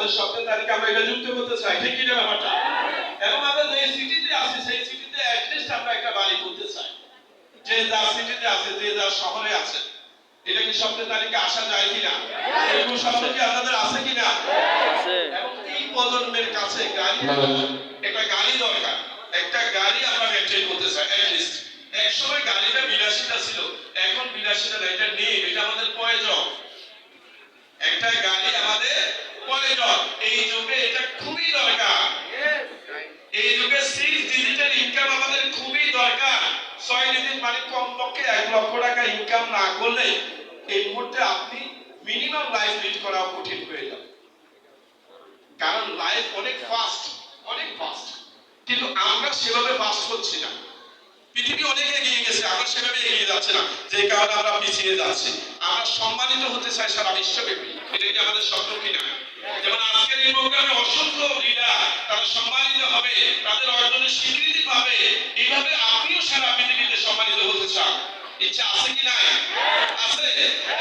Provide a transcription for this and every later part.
আমাদের স্বপ্নের তালিকা আমরা এটা যুক্ত করতে চাই, ঠিক কিনা ব্যাপারটা? এবং আমরা যে সিটিতে আছি সেই সিটিতে অ্যাটলিস্ট আমরা একটা বাড়ি করতে চাই, যে যার সিটিতে আছে, যে যার শহরে আছে। এটা কি স্বপ্নের তালিকা আসা যায় কিনা? এরকম স্বপ্ন কি আপনাদের আছে কিনা? এবং এই প্রজন্মের কাছে গাড়ি, একটা গাড়ি দরকার, একটা গাড়ি আমরা মেনটেন করতে চাই অ্যাটলিস্ট। এক সময় গাড়িটা বিলাসিতা ছিল, এখন বিলাসিতা না, এটা নেই, এটা আমাদের প্রয়োজন। একটা গাড়ি আমাদের প্রয়োজন, এই যুগে এটা খুবই দরকার। এই যুগে 6 ডিজিটাল ইনকাম আমাদের খুবই দরকার। 6 ডিজিট মানে কমপক্ষে 1 লক্ষ টাকা ইনকাম না করলে এই মুহূর্তে আপনি মিনিমাম লাইফ লিড করা কঠিন হয়ে যাবে। কারণ লাইফ অনেক ফাস্ট, অনেক ফাস্ট, কিন্তু আমরা সেভাবে ফাস্ট হচ্ছি না। পৃথিবী অনেক এগিয়ে গেছে, আমরা সেভাবে এগিয়ে যাচ্ছে না, যে কারণে আমরা পিছিয়ে যাচ্ছি। আমরা সম্মানিত হতে চাই সারা বিশ্বব্যাপী, এটা কি আমাদের স্বপ্ন কিনা? যেমন আজকের এই প্রোগ্রামে অসংখ্য লিডার তারা সম্মানিত হবে, তাদের অর্জনের স্বীকৃতি পাবে, এইভাবে আপনিও সারা পৃথিবীতে সম্মানিত হতে চান। ইচ্ছা আছে কি নাই? আছে।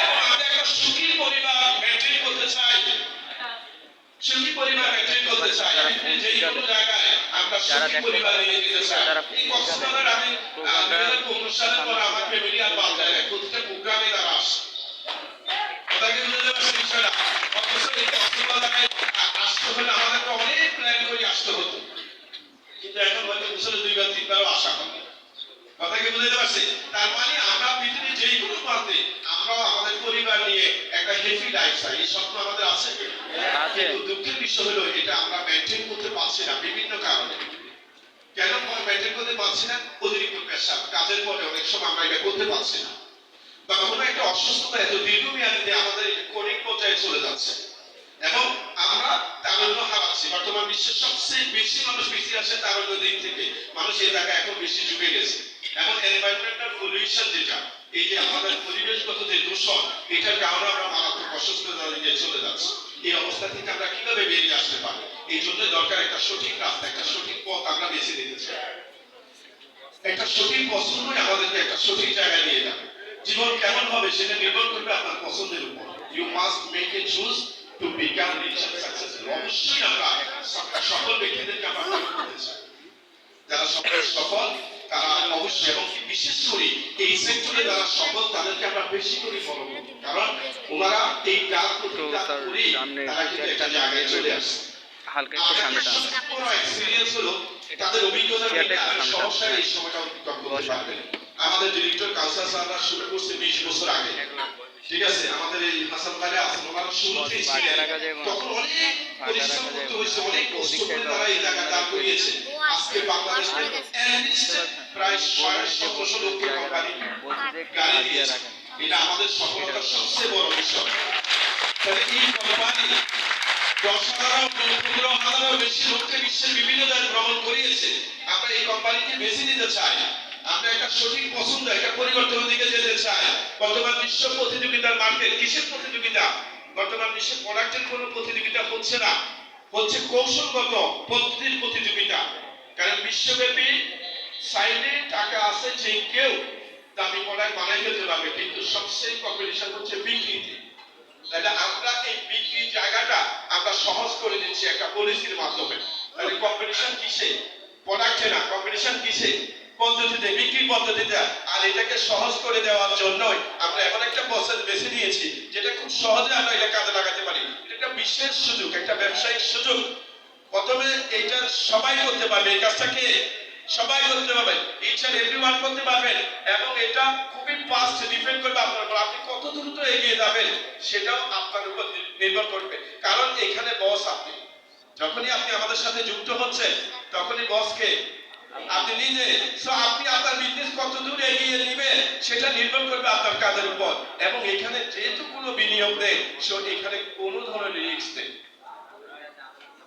এবং আমরা একটা সুখী পরিবার মেনটেন করতে চাই, সুখী পরিবার মেনটেন করতে চাই। পৃথিবীর যে কোনো জায়গায় আমরা সুখী পরিবার নিয়ে যেতে চাই। এই কক্সবাজার আমি 2015 সালের পর আমার ফ্যামিলি আর বাদ যায় না, প্রতিটা প্রোগ্রামে তারা আসে। কথা কি বুঝতে পারছেন বিষয়টা? অথচ এই কক্সবাজারে আসতে হলে আমাদেরকে অনেক প্ল্যান করে আসতে হতো, কিন্তু এখন হয়তো বছরে 2 বার 3 বারও আসা হয়। কথা কি বুঝতে পারছি? তার মানে আমরা পৃথিবীর যে কোনো প্রান্তে আমরাও আমাদের পরিবার নিয়ে একটা হ্যাপি লাইফ চাই, এই স্বপ্ন আমাদের আছে। কিন্তু দুঃখের বিষয় হলো এটা আমরা মেনটেন করতে পারছি না বিভিন্ন কারণে। কেন মেনটেন করতে পারছি না? অতিরিক্ত প্রেশার, কাজের পরে অনেক সময় আমরা এটা করতে পারছি না, বা কোনো একটা অসুস্থতা এত দীর্ঘমেয়াদীতে আমাদের ক্রনিক পর্যায়ে চলে যাচ্ছে এবং আমরা তারুণ্য হারাচ্ছি। বর্তমান বিশ্বের সবচেয়ে বেশি মানুষ পিছিয়ে আসে তারুণ্য দিক থেকে, মানুষ এই জায়গায় এখন বেশি ঝুঁকে গেছে। এবং এনভায়রনমেন্টাল পলিউশন, যেটা এই যে আমাদের পরিবেশগত যে দূষণ, এটার কারণে আমরা মারাত্মক অসুস্থতার দিকে চলে যাচ্ছি। এই অবস্থা থেকে আমরা কিভাবে বেরিয়ে আসতে পারি? এই জন্য দরকার একটা সঠিক রাস্তা, একটা সঠিক পথ আমরা বেছে নিতে চাই। একটা সঠিক পছন্দই আমাদেরকে একটা সঠিক জায়গায় নিয়ে যাবে। জীবন কেমন হবে সেটা নির্ভর করবে আপনার পছন্দের উপর। You must make a choose to become rich and successful. অবশ্যই আমরা সফল ব্যক্তিদেরকে আমরা ফলো করতে চাই, যারা সফল তারা অবশ্যই, এবং বিশেষ করে এই সেক্টরে যারা সফল তাদেরকে আমরা বেশি করে ফলো করব, কারণ ওনারা এই কাজ করে তারা কিন্তু একটা জায়গায় চলে আসে। হালকা একটু সামনে পুরো এক্সপেরিয়েন্স হলো তাদের অভিজ্ঞতা থেকে সমস্যা এই সময়টা অতিক্রম করতে পারবেন। আমাদের ডিরেক্টর কাউসার স্যাররা শুরু করছে 20 বছর আগে, ঠিক আছে? আমাদের এই হাসান ভাইরা আছেন, ওনারা শুরুতেই ছিলেন, তখন অনেক পরিশ্রম করতে হয়েছে, অনেক কষ্ট করে তারা এই জায়গা দাঁড় করিয়েছে। আজকে বাংলাদেশে প্রায় 1700 লোকের কোম্পানি গাড়ি দিয়েছে, এটা আমাদের সফলতার সবচেয়ে বড় বিষয়। তাহলে এই কোম্পানি 10,000 15,000 বেশি লোককে বিশ্বের বিভিন্ন জায়গায় ভ্রমণ করিয়েছে। আমরা এই কোম্পানিকে বেছে নিতে চাই, আমরা একটা সঠিক পছন্দ, একটা পরিবর্তনের দিকে যেতে চাই। বর্তমান বিশ্ব প্রতিযোগিতার মার্কেট কিসের প্রতিযোগিতা? বর্তমান বিশ্বের প্রোডাক্টের কোনো প্রতিযোগিতা হচ্ছে না, হচ্ছে কৌশলগত পদ্ধতির প্রতিযোগিতা। কারণ বিশ্বব্যাপী সাইডে টাকা আছে, যে কেউ দামি প্রোডাক্ট বানাই ফেলতে পারবে, কিন্তু সবচেয়ে কম্পিটিশন হচ্ছে বিক্রিতে। তাহলে আমরা এই বিক্রি জায়গাটা আমরা সহজ করে দিচ্ছি একটা পলিসির মাধ্যমে। তাহলে কম্পিটিশন কিসে? প্রোডাক্টে না, কম্পিটিশন কিসে? পদ্ধতিতে, বিক্রি পদ্ধতিতে। আর এটাকে সহজ করে দেওয়ার জন্যই আমরা এমন একটা প্রসেস বেছে নিয়েছি যেটা খুব সহজে আমরা এটা কাজে লাগাতে পারি। এটা একটা বিশেষ সুযোগ, একটা ব্যবসায়িক সুযোগ। প্রথমে এটা সবাই করতে পারবে, এই কাজটাকে সবাই করতে পারবে, ইচ এন্ড এভরিওয়ান করতে পারবেন, এবং এটা খুবই ফাস্ট, ডিপেন্ড করবে আপনার উপর, আপনি কত দ্রুত এগিয়ে যাবেন সেটাও আপনার উপর নির্ভর করবে। কারণ এখানে বস আপনি, যখনই আপনি আমাদের সাথে যুক্ত হচ্ছেন তখনই বসকে আপনি নিজে। সো আপনি আপনার বিজনেস কত দূর এগিয়ে নেবেন সেটা নির্ভর করবে আপনার কাজের উপর। এবং এখানে যেটুকুনো বিনিয়োগ দেয়, সো এখানে কোনো ধরনের রিস্ক নেই,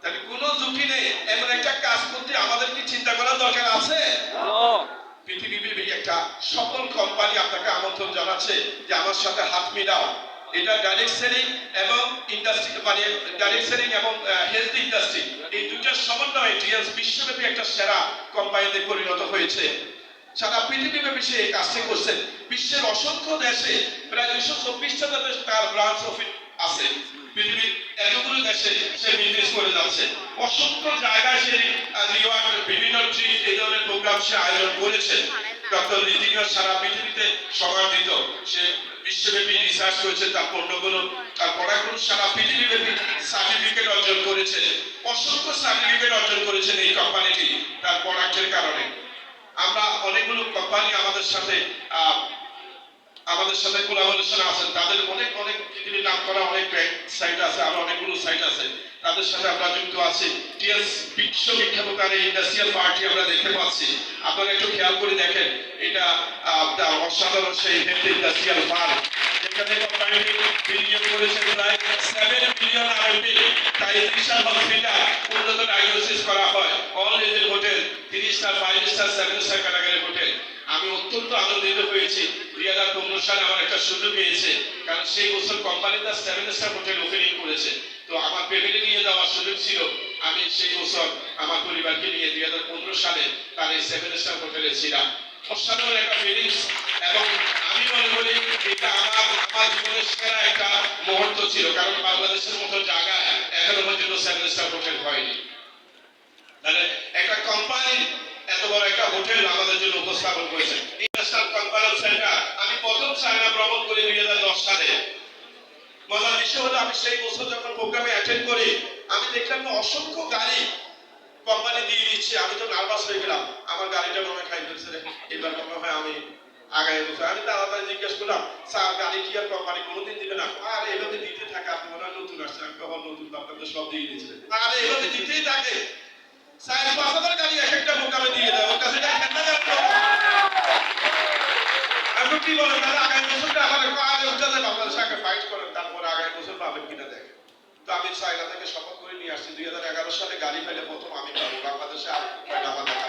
তাহলে কোনো ঝুঁকি নেই। এমন একটা কাজ করতে আমাদের কি চিন্তা করার দরকার আছে? পৃথিবীর একটা সফল কোম্পানি আপনাকে আমন্ত্রণ জানাচ্ছে যে আমার সাথে হাত মিলাও। এটা ডাইরেক্ট সেলিং এবং ইন্ডাস্ট্রি, মানে ডাইরেক্ট সেলিং এবং হেলথ ইন্ডাস্ট্রি, এই দুইটার সমন্বয়ে টিএলস বিশ্বব্যাপী একটা সেরা কোম্পানিতে পরিণত হয়েছে। সারা পৃথিবীব্যাপী সে এই কাজটি করছেন। বিশ্বের অসংখ্য দেশে প্রায় 224টা দেশে তার ব্রাঞ্চ অফিস আছে। পৃথিবীর এতগুলো দেশে সে বিজনেস করে যাচ্ছে, অসংখ্য জায়গায় সে রিওয়ার্ড, বিভিন্ন ট্রিপ, এই ধরনের প্রোগ্রাম সে আয়োজন করেছে। ডক্টর লিটিনিয়া সারা পৃথিবীতে সমাদৃত, সে বিশ্বব্যাপী রিসার্চ করেছে, তার পণ্যগুলো, তার পড়াগুলো সারা পৃথিবীব্যাপী সার্টিফিকেট অর্জন করেছে, অসংখ্য সার্টিফিকেট অর্জন করেছেন এই কোম্পানিটি তার প্রোডাক্টের কারণে। আমরা অনেকগুলো কোম্পানি আমাদের সাথে কোলাবোরেশন আছে, তাদের অনেক অনেক পৃথিবীর নাম করা অনেক সাইট আছে, আরো অনেকগুলো সাইট আছে, তাদের সাথে আমরা যুক্ত আছি। টিএস বিশ্ববিখ্যাত তার এই ইন্ডাস্ট্রিয়াল পার্টি আমরা দেখতে পাচ্ছি। আপনারা একটু খেয়াল করে দেখেন, এটা অসাধারণ সেই হেলথ ইন্ডাস্ট্রিয়াল পার্ক, যেখানে কোম্পানিটি বিনিয়োগ করেছে প্রায় 7 বিলিয়ন আরবি। তাই বিশাল হসপিটাল, উন্নত ডায়াগনোসিস করা হয়, অল এজের হোটেল, 3 স্টার, 5 স্টার, 7 স্টার ক্যাটাগরির হোটেল। আমি অত্যন্ত আনন্দিত হয়েছি 2015 সালে আমার একটা সুযোগ পেয়েছে, কারণ সেই বছর কোম্পানি তার 7 স্টার হোটেল ওপেনিং করেছে। তো আমার ফ্যামিলি নিয়ে যাওয়ার সুযোগ ছিল, আমি সেই বছর আমার পরিবারকে নিয়ে 2015 সালে তার এই 7 স্টার হোটেলে ছিলাম। অসাধারণ একটা ফিলিংস, এবং আমি মনে করি এটা আমার জীবনের সেরা একটা মুহূর্ত ছিল, কারণ বাংলাদেশের মতো জায়গায় এখনো পর্যন্ত 7 স্টার হোটেল হয়নি। তাহলে একটা কোম্পানি এত বড় একটা হোটেল আমাদের জন্য উপস্থাপন করেছে। ইন্টারন্যাশনাল কনফারেন্স সেন্টার আমি প্রথম চায়না ভ্রমণ করি 2010 সালে। মজার বিষয় হলো, আমি সেই বছর যখন প্রোগ্রামে অ্যাটেন্ড করি, আমি দেখলাম অসংখ্য গাড়ি কোম্পানি দিয়ে দিচ্ছে। আমি তো নার্ভাস হয়ে গেলাম, আমার গাড়িটা মনে হয় খাই ফেলছে, এবার মনে হয় আমি আগায় বছর। আমি তাড়াতাড়ি জিজ্ঞেস করলাম, স্যার গাড়ি কি আর কোম্পানি কোনোদিন দিবে না? আর এভাবে দিতে থাকে, আপনি মনে হয় নতুন আসছেন। আমি কখন নতুন, আপনাদের সব দিয়ে দিয়েছিলেন, আর এভাবে দিতেই থাকে। স্যার 5,000 গাড়ি এক একটা প্রোগ্রামে দিয়ে দেয়, ওর কাছে আমি কি বলেন, তাহলে আগামী বছরটা আমার আগে উঠাতে বাংলাদেশে আগে ফাইট করেন, তারপরে আগামী বছর পাবেন কিনা দেখেন। তো আমি চায়না থেকে শপথ করে নিয়ে আসছি, 2011 সালে গাড়ি ফেলে প্রথম আমি পাবো বাংলাদেশে, আর পয়লা আমার দেখা।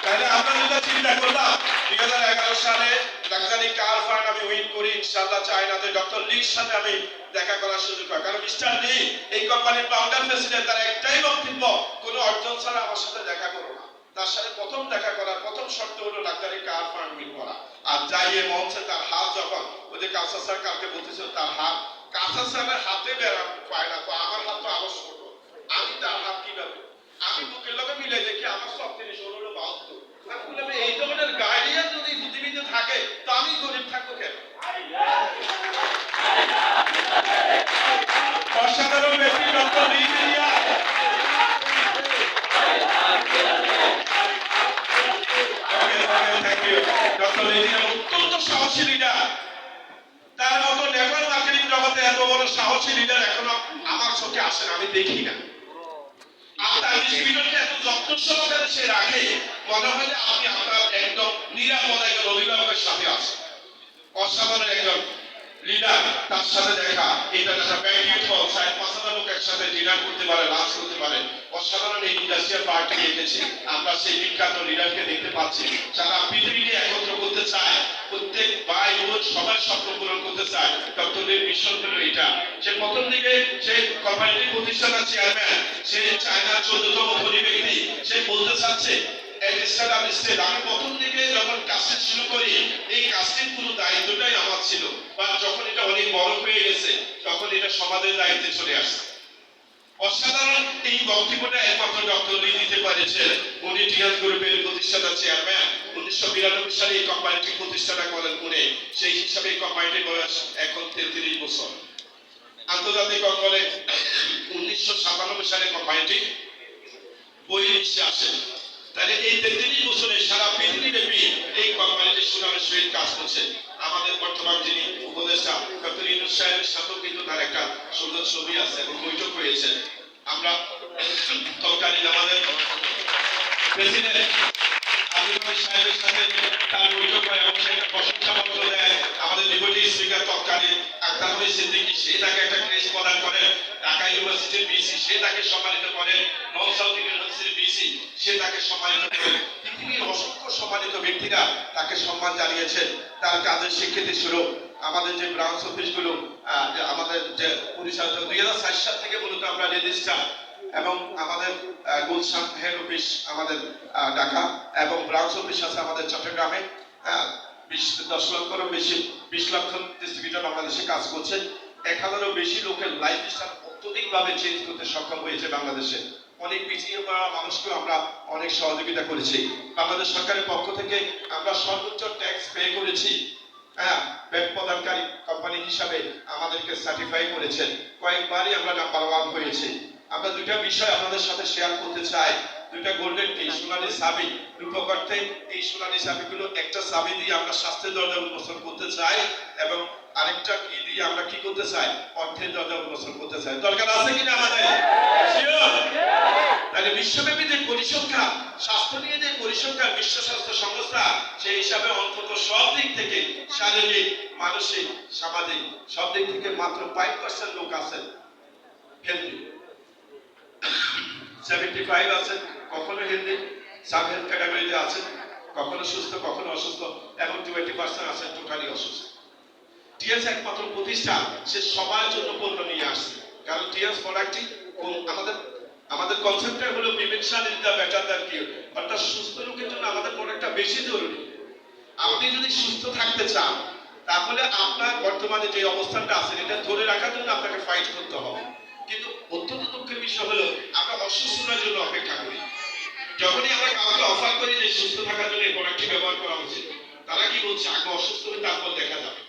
তাহলে আমরা যেটা চিন্তা করলাম, 2011 সালে লাক্সারি কার ফান্ড আমি উইন করি, ইনশাআল্লাহ চায়নাতে ডক্টর লির সাথে আমি দেখা করার সুযোগ পাই। কারণ মিস্টার লি এই কোম্পানির ফাউন্ডার প্রেসিডেন্ট, তার একটাই বক্তব্য, কোনো অর্জন ছাড়া আমার সাথে দেখা করো না। তার সাথে প্রথম দেখা করার প্রথম শর্ত হলো লাক্সারি কার ফান্ড উইন করা। আর যাইয়ে মঞ্চে তার হাত যখন ওই যে কাউসার স্যার কালকে বলতেছিল, তার হাত কাউসার স্যারের হাতে বেড়া পায় না, তো আমার হাত তো আরো ছোট, আমি তার হাত কিভাবে, আমি বুকের লগে মিলে দেখি আমার সব জিনিস হলো 72। আমি বললাম, এই ধরনের গার্ডিয়ান যদি পৃথিবীতে থাকে, তো আমি গরিব থাকবো কেন? অসাধারণ ব্যক্তি ডক্টর লিটিনিয়া। ডক্টর লিটিনিয়া অত্যন্ত সাহসী লিডার। তার মতো নেটওয়ার্ক মার্কেটিং জগতে এত বড় সাহসী লিডার এখনো আমার চোখে আসে না, আমি দেখি না। আপনার ডিস্ট্রিবিউটরকে এত যত্ন সহকারে সে রাখে, মনে হয় যে আপনি আপনার একদম নিরাপদ একজন অভিভাবকের সাথে আছেন। অসাধারণ একজন লিডার, তার সাথে দেখা, এটা একটা ব্যাংকিং হল, 5,000 লোক একসাথে ডিনার করতে পারে, লাঞ্চ করতে পারে। অসাধারণ এই ইন্ডাস্ট্রিয়াল পার্টি দেখেছি আমরা, সেই বিখ্যাত লিডারকে দেখতে পাচ্ছি, যারা পৃথিবীকে একত্র করতে চায়, প্রত্যেক ভাই বোন সবার স্বপ্ন পূরণ করতে চায়। ডক্টর লির মিশন হলো এটা। সে প্রথম দিকে সেই কোম্পানিটির প্রতিষ্ঠাতা চেয়ারম্যান, সে চায়নার 14তম ধনী ব্যক্তি, সে বলতে চাচ্ছে আমি প্রথম দিকে যখন কাজটা শুরু করি, এই কাজটির পুরো দায়িত্বটাই আমার ছিল, বা যখন এটা অনেক বড় হয়ে গেছে, তখন এটা সমাজের দায়িত্বে চলে আসছে। অসাধারণ এই বক্তব্যটা একমাত্র ডক্টর লি দিতে পেরেছেন। উনি টিএস গ্রুপের প্রতিষ্ঠাতা চেয়ারম্যান, 1992 সালে এই কোম্পানিটি প্রতিষ্ঠাতা করেন উনি। সেই হিসাবে এই কোম্পানিটির বয়স এখন 33 বছর। আন্তর্জাতিক অঙ্গনে 1997 সালে কোম্পানিটি বহির্বিশ্বে আসে। তাহলে এই 33 বছরে সারা পৃথিবীব্যাপী এই কোম্পানিটি সুনামের সহিত কাজ করছে। আমাদের বর্তমান যিনি উপদেষ্টা ডক্টর ইউনূস সাহেবের সাথেও কিন্তু তার একটা সুন্দর ছবি আছে এবং বৈঠক হয়েছে। আমরা তৎকালীন আমাদের প্রেসিডেন্ট আব্দুল সাহেবের সাথে তার বৈঠক হয় এবং সে একটা প্রশংসাপত্র দেয়। আমাদের ডেপুটি স্পিকার তৎকালীন আক্তার আলী সিদ্দিকী, সে তাকে একটা ক্রেস্ট প্রদান করেন। ঢাকা ইউনিভার্সিটির বিসি, সে তাকে সম্মানিত করেন। নর্থ সাউথ ইউনিভার্সিটির বিসি, সে তাকে সম্মানিত করেন। পৃথিবীর অসংখ্য সম্মানিত ব্যক্তিরা তাকে সম্মান জানিয়েছেন। তার কাজের স্বীকৃতি স্বরূপ আমাদের যে ব্রাঞ্চ অফিসগুলো, আমাদের যে পরিচালিত 2004 সাল থেকে মূলত আমরা রেজিস্ট্রার, এবং আমাদের গুলশান হেড অফিস আমাদের ঢাকা, এবং ব্রাঞ্চ অফিস আছে আমাদের চট্টগ্রামে। 10 লক্ষেরও বেশি 20 লক্ষ ডিস্ট্রিবিউটর বাংলাদেশে কাজ করছে। 1000-এরও বেশি লোকের লাইফস্টাইল অত্যধিকভাবে চেঞ্জ করতে সক্ষম হয়েছে বাংলাদেশে। অনেক পিছিয়ে পড়া মানুষকেও আমরা অনেক সহযোগিতা করেছি। বাংলাদেশ সরকারের পক্ষ থেকে আমরা সর্বোচ্চ ট্যাক্স পে করেছি। হ্যাঁ, ব্যাংক প্রদানকারী কোম্পানি হিসাবে আমাদেরকে সার্টিফাই করেছেন। কয়েকবারই আমরা নাম্বার 1 হয়েছি। আমরা দুইটা বিষয় আপনাদের সাথে শেয়ার করতে চাই। দুইটা গোল্ডেন কি সোনালী চাবি রূপক অর্থে এই সোনালী চাবিগুলো একটা চাবি দিয়ে আমরা স্বাস্থ্যের দরজা উন্মোচন করতে চাই এবং আরেকটা কি দিয়ে আমরা কি করতে চাই অর্থের দরজা উন্মোচন করতে চাই। দরকার আছে কিনা আমাদের? তাহলে বিশ্বব্যাপী যে পরিসংখ্যান স্বাস্থ্য নিয়ে যে পরিসংখ্যান বিশ্ব স্বাস্থ্য সংস্থা সেই হিসাবে অন্তত সব দিক থেকে শারীরিক মানসিক সামাজিক সব দিক থেকে মাত্র 5% লোক আছেন হেলদি। 75 আছেন কখনো হেলদি, সাব হেলথ ক্যাটাগরিতে আছেন কখনো সুস্থ কখনো অসুস্থ এবং 20% আছেন টোটালি অসুস্থ। টিএস একমাত্র প্রতিষ্ঠান সে সবার জন্য পণ্য নিয়ে আসছে। কারণ টিএস প্রোডাক্টটি আমাদের কনসেপ্টটা হলো prevention is the better than cure, অর্থাৎ সুস্থ লোকের জন্য আমাদের প্রোডাক্টটা বেশি জরুরি। আপনি যদি সুস্থ থাকতে চান তাহলে আপনার বর্তমানে যে অবস্থানটা আছে এটা ধরে রাখার জন্য আপনাকে ফাইট করতে হবে। কিন্তু অত্যন্ত দুঃখের বিষয় হলো আমরা অসুস্থতার জন্য অপেক্ষা করি। যখনই আমরা কাউকে অফার করি যে সুস্থ থাকার জন্য এই প্রোডাক্টটি ব্যবহার করা উচিত, তারা কি বলছে আগে অসুস্থ হয়ে তারপর দেখা যাবে।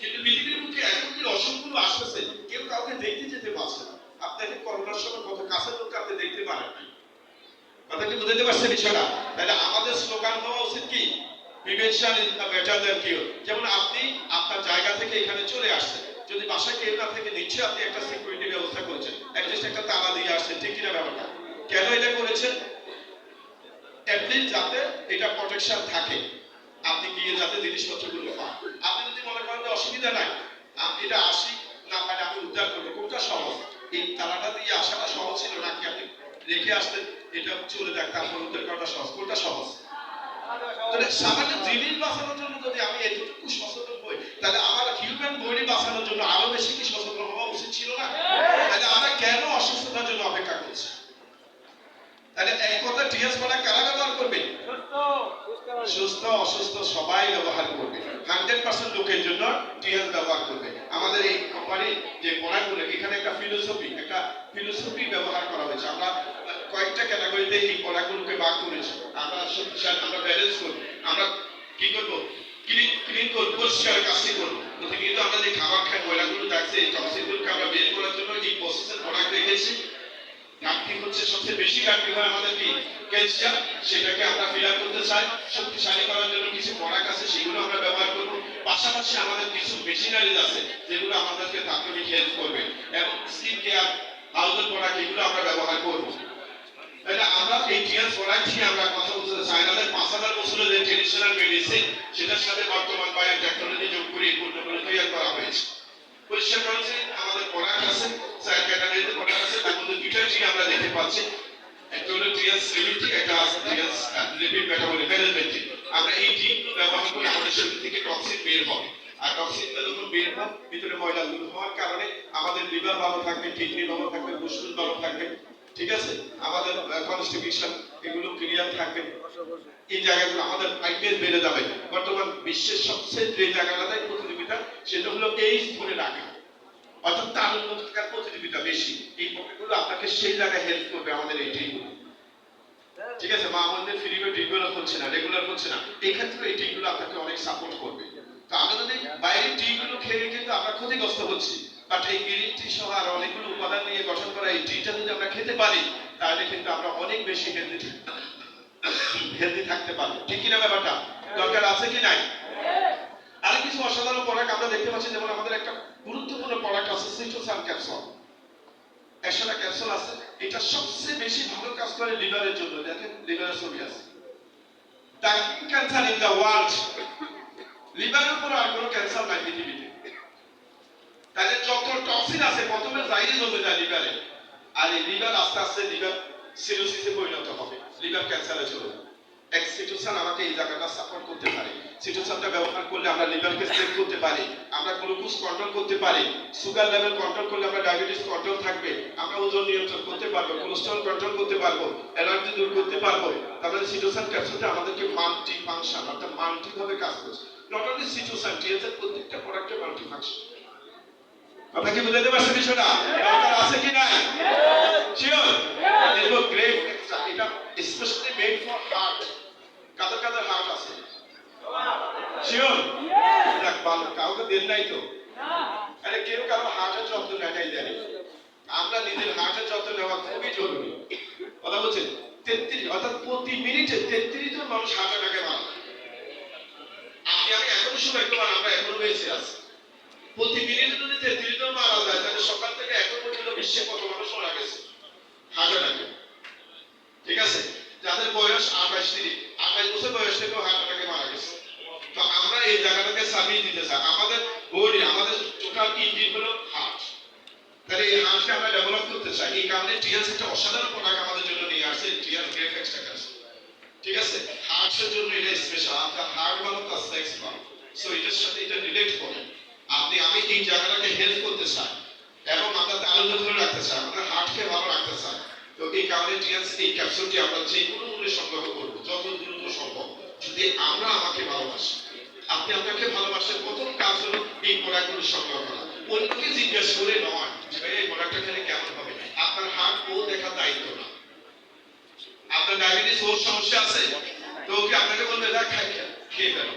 কিন্তু পৃথিবীর মধ্যে এখন যে অসুখগুলো আসতেছে কেউ কাউকে দেখতে যেতে পারছে না। আপনাকে করোনার সময় কত কাছের লোক আপনি দেখতে পারেন না। কথা কি বুঝতে পারছে বিষয়টা? তাহলে আমাদের স্লোগান হওয়া উচিত কি prevention is the better than cure. যেমন আপনি আপনার জায়গা থেকে এখানে চলে আসছেন, যদি বাসায় কেউ না থেকে নিশ্চয়ই আপনি একটা সিকিউরিটি ব্যবস্থা করেছেন, অ্যাটলিস্ট একটা তালা দিয়ে আসছেন, ঠিক কিনা ব্যাপারটা? কেন এটা করেছেন? অ্যাটলিস্ট যাতে এটা প্রোটেকশন থাকে, আপনি গিয়ে যাতে জিনিসপত্রগুলো পান। আপনি যদি মনে করেন যে অসুবিধা নাই আপনি এটা আসি না পারে আমি উদ্ধার করবো, কোনটা সহজ? এই তালাটা দিয়ে আসাটা সহজ ছিল নাকি আপনি রেখে আসতেন এটা চলে যাক তারপর উদ্ধার করাটা সহজ? কোনটা সহজ? তাহলে সামান্য জিনিস বাঁচানোর জন্য যদি আমি এতটুকু সচেতন হই তাহলে আমার হিউম্যান বডি বাঁচানোর জন্য আরো বেশি কি সচেতন হওয়া উচিত ছিল না? তাহলে আমরা কেন অসুস্থতার জন্য অপেক্ষা করছি? তাহলে এক কথা টিএস প্রোডাক্ট কারা ব্যবহার করবে? সুস্থ অসুস্থ সবাই ব্যবহার করবে। 100% লোকের জন্য টিএস ব্যবহার করবে। আমাদের এই কোম্পানি যে প্রোডাক্টগুলো এখানে একটা ফিলোসফি ব্যবহার করা হয়েছে। আমরা কয়েকটা ক্যাটাগরিতে এই প্রোডাক্টগুলোকে ভাগ করেছি। আমরা শক্তিশালী, আমরা ব্যালেন্স করব, আমরা কি করব ক্লিন করব, পরিষ্কার কাজটি করব। প্রতিনিয়ত আমরা যে খাবার খাই ময়লাগুলো থাকছে এই টক্সিনগুলোকে আমরা বের করার জন্য এই প্রসেসের প্রোডাক্ট রেখেছি। ঘাটতি হচ্ছে সবচেয়ে বেশি ঘাটতি হয় আমাদের কি ক্যালসিয়াম, সেটাকে আমরা ফিল আপ করতে চাই। শক্তিশালী করার জন্য কিছু প্রোডাক্ট আছে সেগুলো আমরা ব্যবহার করব। পাশাপাশি আমাদের কিছু মেশিনারিজ আছে যেগুলো আমাদেরকে তাৎক্ষণিক হেল্প করবে এবং স্কিন কেয়ার হাউজের প্রোডাক্ট এগুলো আমরা ব্যবহার করব। তাহলে আমরা এই টিএস প্রোডাক্ট নিয়ে আমরা কথা বলতে চাই। আমাদের 5000 বছরের যে ট্রেডিশনাল মেডিসিন সেটার সাথে বর্তমান বায়োটেকনোলজি যোগ করে পূর্ণ করে তৈরি করা হয়েছে। পরিষ্কার করেছে আমাদের প্রোডাক্ট আছে, চার ক্যাটাগরিতে প্রোডাক্ট আছে, তার মধ্যে দুইটা জি আমরা দেখতে পাচ্ছি। একটা হলো টিএস সিলিটি, একটা আছে টিএস লিপিড মেটাবলিক ম্যানেজমেন্ট। আমরা এই জিগুলো ব্যবহার করে আমাদের শরীর থেকে টক্সিন বের হবে। আর টক্সিনটা যখন বের হয় ভিতরে ময়লা দূর হওয়ার কারণে আমাদের লিভার ভালো থাকবে, কিডনি ভালো থাকবে, ফুসফুস ভালো থাকবে, ঠিক আছে, আমাদের কনস্টিটিউশন এগুলো ক্লিয়ার থাকবে। এই জায়গাগুলো আমাদের আইপিএস বেড়ে যাবে। বর্তমান বিশ্বের সবচেয়ে যে জায়গাটাতে প্রতিযোগিতা সেটা হলো এইজ ধরে রাখা, অর্থাৎ তার উন্নত থাকার প্রতিযোগিতা বেশি। এই পকেটগুলো আপনাকে সেই জায়গায় হেল্প করবে আমাদের এই ট্রিকগুলো, ঠিক আছে। মা আমাদের ফ্রি ডেভেলপ হচ্ছে না, রেগুলার হচ্ছে না, এই ক্ষেত্রে এই ট্রিকগুলো আপনাকে অনেক সাপোর্ট করবে। তো আমরা যদি বাইরের ট্রিকগুলো খেয়ে কিন্তু আমরা ক্ষতিগ্রস্ত হচ্ছি, বাট এই গ্রিন টি সহ আর অনেকগুলো উপাদান নিয়ে গঠন করা এই টিটা যদি আমরা খেতে পারি তাহলে কিন্তু আমরা অনেক বেশি হেলদি থাকতে পারবো, ঠিক কিনা ব্যাপারটা? দরকার আছে কি নাই? আর কিছু অসাধারণ প্রোডাক্ট আমরা দেখতে পাচ্ছি, যেমন আমাদের একটা গুরুত্বপূর্ণ প্রোডাক্ট আছে সিটোসান ক্যাপসুল। একটা ক্যাপসুল আছে, এটা সবচেয়ে বেশি ভালো কাজ করে লিভারের জন্য। দেখেন লিভারের ছবি আছে। The cancer in the world, লিভারের উপর আর কোনো ক্যান্সার নাই পৃথিবীতে। তাহলে যত টক্সিন আছে প্রথমে যাইয়ে জমে যায় লিভারে, আর এই লিভার আস্তে আস্তে লিভার সিরোসিসে পরিণত হবে, লিভার ক্যান্সারে চলে যাবে। সিটোসান আমাকে এই জায়গাটা সাপোর্ট করতে পারে। সিটোসানটা ব্যবহার করলে আমরা লিভারকে সেভ করতে পারি, আমরা গ্লুকোজ কন্ট্রোল করতে পারি, সুগার লেভেল কন্ট্রোল করলে আমরা ডায়াবেটিস কন্ট্রোল থাকবে, আমরা ওজন নিয়ন্ত্রণ করতে পারবো, কোলেস্টেরল কন্ট্রোল করতে পারবো, অ্যালার্জি দূর করতে পারবো। তাহলে সিটোসান ক্যাপসুলটা আমাদেরকে মাল্টি ফাংশন অর্থাৎ মাল্টি ভাবে কাজ করছে। নট অনলি সিটোসান, টিএস এর প্রত্যেকটা প্রোডাক্টে মাল্টি ফাংশন। কথা কি বুঝতে পারছেন বিষয়টা? দরকার আছে কি নাই? শিওর? এরকম গ্রেট এক্সট্রা, এটা স্পেশালি মেড ফর হার্ট। কাদের কাদের হার্ট আছে? শিওর? দেখ ভালো, কাউকে দেন নাই তো? আরে কেউ কারো হার্টের যত্ন নেয় নাই জানি। আমরা নিজের হার্টের যত্ন নেওয়া খুবই জরুরি। কথা বলছেন? 33 অর্থাৎ প্রতি মিনিটে 33 জন মানুষ হার্ট অ্যাটাকে মারা যায়। আমি এখনো শুনে একবার আমরা এখনো বেঁচে আছি। প্রতি মিনিটে যদি 33 জন মারা যায় তাহলে সকাল থেকে এখন পর্যন্ত বিশ্বে কত মানুষ মারা গেছে হার্ট অ্যাটাকে? ঠিক আছে, যাদের বয়স 28 বছর বয়স থেকেও হার্ট অ্যাটাকে মারা গেছে। তো আমরা এই জায়গাটাকে সামিয়ে দিতে চাই। আমাদের বডি, আমাদের টোটাল ইঞ্জিন হলো হার্ট। তাহলে এই হার্টকে আমরা ডেভেলপ করতে চাই। এই কারণে টিএলস একটা অসাধারণ প্রোডাক্ট আমাদের জন্য নিয়ে আসছে, টিএলস গ্রেট এক্সট্রা। ঠিক আছে, হার্টের জন্য এটা স্পেশাল। আপনার হার্ট ভালো প্লাস সেক্স ভালো, সো এটার সাথে এটা রিলেট করে। আমি এই জায়গাটাকে হেল্প করতে চাই এবং আমরা তালুতে ধরে রাখতে চাই, আমাদের হার্টকে ভালো রাখতে চাই। তো এই কারণে টিএলস এই ক্যাপসুলটি আমরা যে কোনো মূল্যে সংগ্রহ করব যত দ্রুত সম্ভব। যদি আমরা আমাকে ভালোবাসি, আপনি আপনাকে ভালোবাসেন, প্রথম কাজ হলো এই প্রোডাক্টগুলো সংগ্রহ করা। অন্যকে জিজ্ঞেস করে নয় যে ভাই এই প্রোডাক্টটা খেলে কেমন হবে। আপনার হার্ট ও দেখার দায়িত্ব না। আপনার ডায়াবেটিস ওর সমস্যা আছে, তো কি আপনাকে বলবে না খেয়ে ফেলো?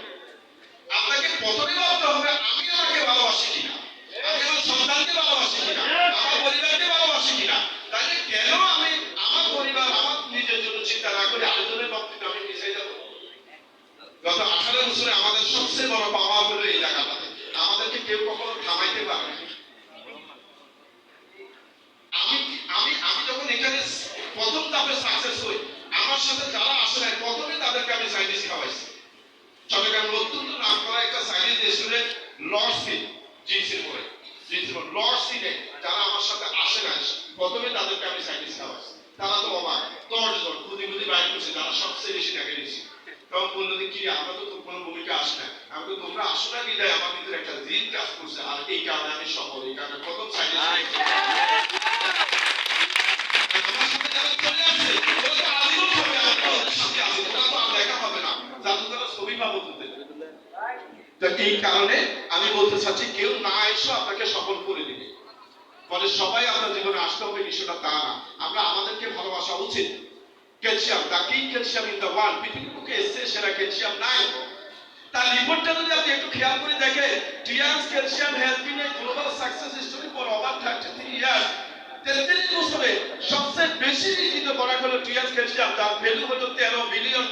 আপনাকে প্রথমে ভাবতে হবে আমি আমাকে ভালোবাসি কিনা, আমি আমার সন্তানকে ভালোবাসি কিনা, আমার পরিবারকে ভালোবাসি কিনা। তাহলে কেন আমি আমার পরিবার, আমার নিজের জন্য চিন্তা না করে আরেকজনের বক্তব্য আমি পিছিয়ে যাব? গত 18 বছরে আমাদের সবচেয়ে বড় পাওয়া হলো এই জায়গাটাতে, আমাদেরকে কেউ কখনো থামাইতে পারে না। আমি যখন এখানে প্রথম ধাপে সাকসেস হই, আমার সাথে যারা আসে না প্রথমে তাদেরকে আমি চাইনিজ খাওয়াইছি। চট্টগ্রামের অত্যন্ত নাম করা একটা Chinese restaurant Lord C, Lord সিনে যারা আমার সাথে আসে না প্রথমে তাদেরকে আমি চাইনিজ খাওয়াইছি। তারা তো অবাক, 10 জন খুদি বাইর করছে যারা সবচেয়ে বেশি টাকা দিয়েছে। তখন বললো যে কি আমরা তো কোনো ভূমিকা আসে না। আমি তো তোমরা আসো না বিদায় আমার ভিতরে একটা জিদ কাজ করছে, আর এই কারণে আমি সফল। এই কারণে প্রথম চাইনিজ এই কারণে আমি বলতে চাচ্ছি কেউ না এসে আপনাকে সফল করে দিবে। ফলে সবাই আপনার জীবনে আসতে হবে বিষয়টা তা না। আমরা আমাদেরকে ভালোবাসা উচিত। Calcium, the king calcium in the world, পৃথিবীর বুকে এসছে সেরা ক্যালসিয়াম নাই। তার রিপোর্টটা যদি আপনি একটু খেয়াল করে দেখেন, TLS calcium has been a global success story for over 33 years. 33 বছরে সবচেয়ে বেশি বিক্রিত প্রোডাক্ট হলো টিএলস ক্যালসিয়াম, যার ভ্যালু হলো $13 বিলিয়ন।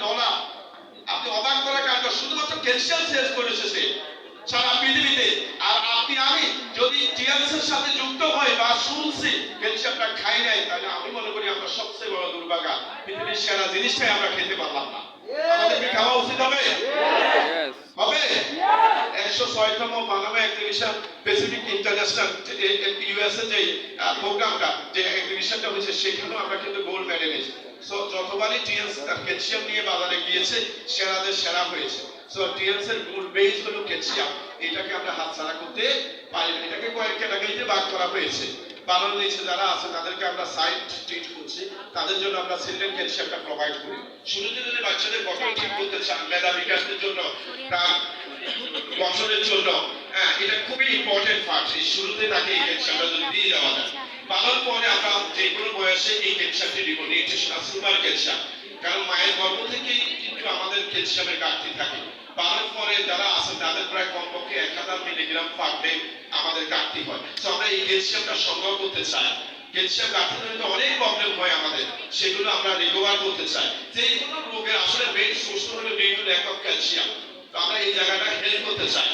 আপনি অবাক করার কারণ শুধুমাত্র ক্যালসিয়াম সেলস করেছে সে সারা পৃথিবীতে। আর আমি যদি টিএলস এর সাথে যুক্ত হই বা শুনছি ক্যালসিয়ামটা খাই নাই, তাহলে আমি মনে করি আমরা সবচেয়ে বড় দুর্ভাগা, পৃথিবীর সেরা জিনিসটাই আমরা খেতে পারলাম না। আমাদেরকে খাওয়া উচিত হবে? হবে। 106তম Panama exhibition Pacific international USA যে প্রোগ্রামটা, যে এক্সিবিশনটা হয়েছে, সেখানেও আমরা কিন্তু গোল্ড মেডেলিস্ট। সো যতবারই টিএলস তার ক্যালসিয়াম নিয়ে বাজারে গিয়েছে সেরাদের সেরা হয়েছে। সো টিএলস এর মূল বেস হলো ক্যালসিয়াম। এটাকে আমরা হাতছাড়া করতে পারি না। এটাকে কয়েক ক্যাটাগরিতে ভাগ করা হয়েছে। বাংলার নিচে যারা আছে তাদেরকে আমরা সাইড ট্রিট করছি, তাদের জন্য আমরা সিলেন্ট ক্যালসিয়ামটা প্রোভাইড করি। শুরুতে যদি বাচ্চাদের গঠন ঠিক করতে চান, মেধা বিকাশের জন্য, তার গঠনের জন্য, এটা খুবই ইম্পর্টেন্ট পার্ট। এই শুরুতে তাকে এই ক্যালসিয়ামটা যদি দিয়ে দেওয়া যায়, বাবার পরে আমরা যে কোনো বয়সে এই ক্যালসিয়ামটি দিব, নিউট্রিশনাল সুপার ক্যালসিয়াম। কারণ মায়ের গর্ভ থেকেই কিন্তু আমাদের ক্যালসিয়ামের ঘাটতি থাকে। বাবার পরে যারা আছে তাদের প্রায় কমপক্ষে 1000 মিলিগ্রাম পার ডে আমাদের ঘাটতি হয়। তো আমরা এই ক্যালসিয়ামটা সংগ্রহ করতে চাই। ক্যালসিয়াম ঘাটতির জন্য অনেক প্রবলেম হয় আমাদের, সেগুলো আমরা রিকভার করতে চাই। যে কোনো রোগের আসলে মেইন সোর্স হলো ল্যাক অফ ক্যালসিয়াম। তো আমরা এই জায়গাটা হেল্প করতে চাই।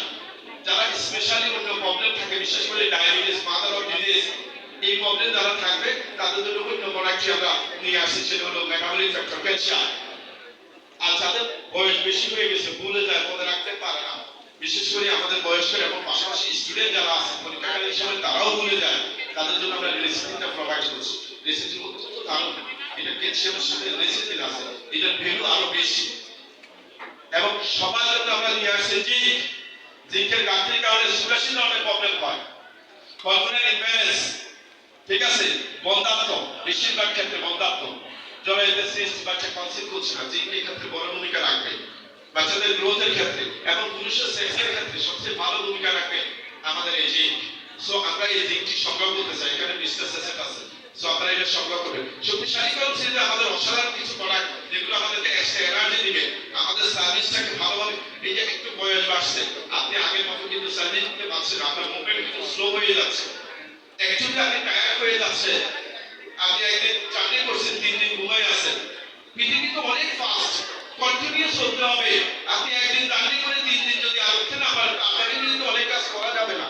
যারা স্পেশালি অন্য প্রবলেম থাকে, বিশেষ করে ডায়াবেটিস, মাদার অফ ডিজিজ, এই প্রবলেম যারা থাকবে তাদের জন্য অন্য প্রোডাক্টটি আমরা নিয়ে আসি, সেটা হলো মেটাবলিক ফ্যাক্টর ক্যালসিয়াম। আর যাদের বয়স বেশি হয়ে গেছে, ভুলে যায়, মনে রাখতে পারে না, বিশেষ করে আমাদের বয়স্ক এবং পাশাপাশি স্টুডেন্ট যারা আছে পরীক্ষাকালীন সময় তারাও ভুলে যায়, তাদের জন্য আমরা রেসিপিটা প্রোভাইড করছি। রেসিপি অত্যন্ত দারুণ, এটা ক্যালসিয়ামের সাথে রেসিপি আছে, এটার ভ্যালু আরো বেশি। এবং সবার জন্য আমরা নিয়ে আসছি জিঙ্ক। জিঙ্কের ঘাটতির কারণে 84 ধরনের প্রবলেম হয়। হরমোনাল ইমব্যালেন্স, ঠিক আছে, বন্ধ্যাত্ব, বেশিরভাগ ক্ষেত্রে বন্ধ্যাত্ব, জরায়ুতে সিস্ট, বাচ্চা কনসিভ করছে না, জিঙ্ক এই ক্ষেত্রে বড় ভূমিকা রাখবে। বাচ্চাদের গ্রোথের ক্ষেত্রে এবং পুরুষের সেক্সের ক্ষেত্রে সবচেয়ে ভালো ভূমিকা রাখবে আমাদের এই জিঙ্ক। সো আমরা এই জিঙ্কটি সংগ্রহ করতে চাই, এখানে 20টা সেট আছে। সো আপনারা এটা সংগ্রহ করবেন। শক্তিশালীকরণ সিরিজে আমাদের অসাধারণ কিছু প্রোডাক্ট যেগুলো আমাদেরকে এক্সট্রা এনার্জি দিবে, আমাদের সার্ভিসটাকে ভালোভাবে, এই যে একটু বয়স বাড়ছে, আপনি আগের মতো কিন্তু সার্ভিস দিতে পারছেন, আপনার মুভমেন্ট কিন্তু স্লো হয়ে যাচ্ছে, অ্যাকচুয়ালি আপনি টায়ার্ড হয়ে যাচ্ছে। আপনি একদিন চাকরি করছেন, 3 দিন ঘুমাই আছেন। পৃথিবী তো অনেক ফাস্ট, কন্টিনিউয়াস চলতে হবে। আপনি একদিন জার্নি করে 3 দিন যদি আর উঠতে না পারেন, আপনাকে কিন্তু অনেক কাজ করা যাবে না।